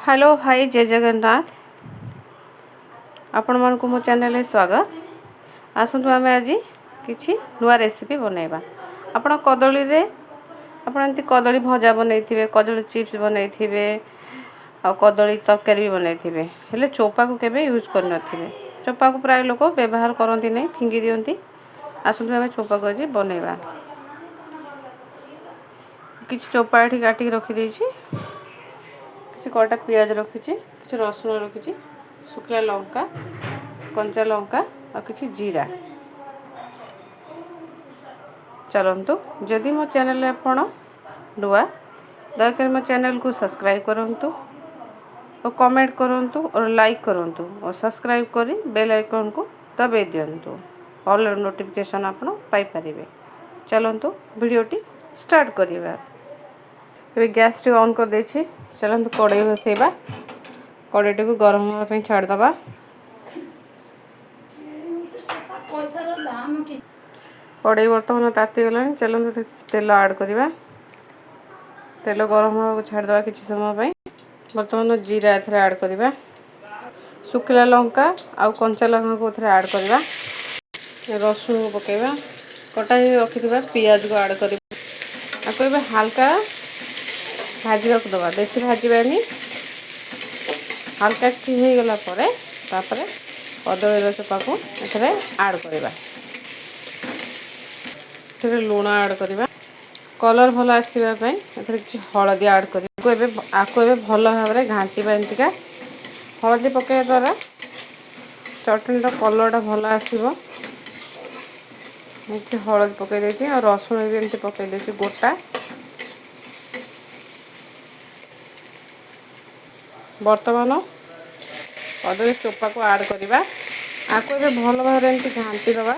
Hello भाई जय जगन्नाथ आपण मानक मो चैनल स्वागत। आसतु आम आज किसी नुआ रेसिपी बनैबा। आपण कदली रे आपण एमती कदली भजा बनैथिबे, कदली चिप्स बनैथिबे आ कदली तरकारी भी बनैथिबे, हेले चोपा को केबे यूज कर नथिबे। चोपा को प्राय लोक व्यवहार करती नहीं, फिंगी दियंती। आसतु आम चोपा को आज बनैबा। किसी चोपा एठी काटिक रखी देछि, किसी कटा पियाज रखी, किसी रसुण रखी, शुखला लंका, कंचा लंका और किसी जीरा। चलतु जदि मो चैनल आपण नुआ दयाकोरी मो चैनल को सब्सक्राइब करंतु और कमेंट करंतु और लाइक करंतु और सब्सक्राइब करी बेल आइकन को दबाई दियंतु। ऑल नोटिफिकेशन आपण पाई परिबे। चलतु वीडियोटी स्टार्ट करिबा। ये गैस टी ऑन कर देछि। चलतु कड़ाई बसैबा। कड़ाई को गरम होगा छाड़दबा। कड़ाई बर्तमान ताती गला। चलतु तेल ऐड करवा। तेल गरम होगा छाड़दबा किसी समय। बर्तमान जीरा एथरे ऐड करवा। शुखला लंका आउ कंचा लंका को एथरे ऐड करवा। रसुण को पकेबा। कटा रखिथिबा पियाज को ऐड करवा। आपको ये हल्का भाजी रखदबा, बेसी भाजबानी। हल्का हो गला कदली चोपा को एथरे ऐड करवा। लुण ऐड करवा। कलर भल आसवा किसी हलदी ऐड कर भल भाव में घाटा। एमतीका हलदी पकड़ा द्वारा चटनी कलर भल आसो। हलदी पकई और रसुण भी एमती पकई गोटा। बर्तमान कदली चोपा को ऐड करवा। आपको ये भल भाव में घाटी दबा।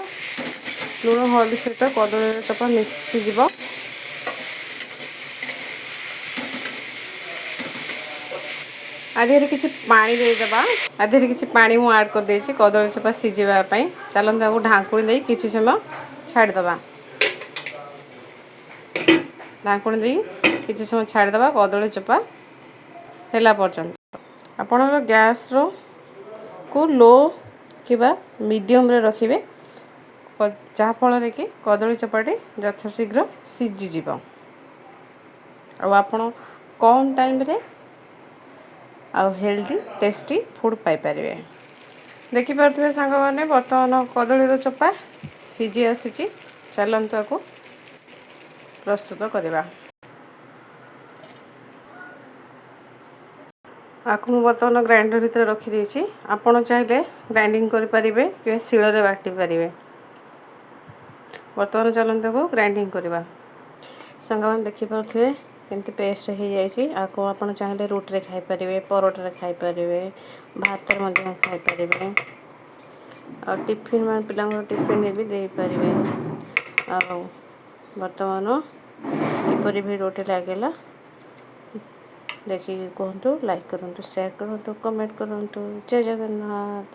लुण हल्दी सहित कदली चोपा मिसीज। आधे किसी पानी देदेबा। आधे किसी पानी मु ऐड कर देछि कदली चोपा सिझापी। चलते ढाकुणी दे किसी समय छाड़दबा। ढाकुणी दे किसी समय छाड़दबा कदली चोपा हेला पर्यंत। आपणर गैस को लो किबा मीडियम रे रखिबे, जहाँ फल कि कदली चोपाटी यथाशीघ्र सीझीज। आपण कम टाइम रे आउ हेल्दी टेस्टी फूड पाइपर। देखिपे सांग मैंने बर्तमान कदली चोपा सीझी आसी। चलतु आपको प्रस्तुत करवा। आपको मुझे बर्तमान ग्राइंडर भितर रखीदे। आपड़ चाहिए ग्राइंडिंग करेंगे कि शिଳରେ बाटी पारे। बर्तमान चलते को ग्राइंडिंग करवा। सांग मैंने देखिपे केमती पेस्ट हो जाए। आपको आप चाहिए रुटी खाईपारे, परोटा खाईपारे, भात खाईपारे और टिफिन मान पिला टिफिन भी दे पारे। बर्तमान किपरि भिडियोटी लगे देखिए कहतु, लाइक करूँ, शेयर करूँ, कमेंट करूँ। जय जगन्नाथ।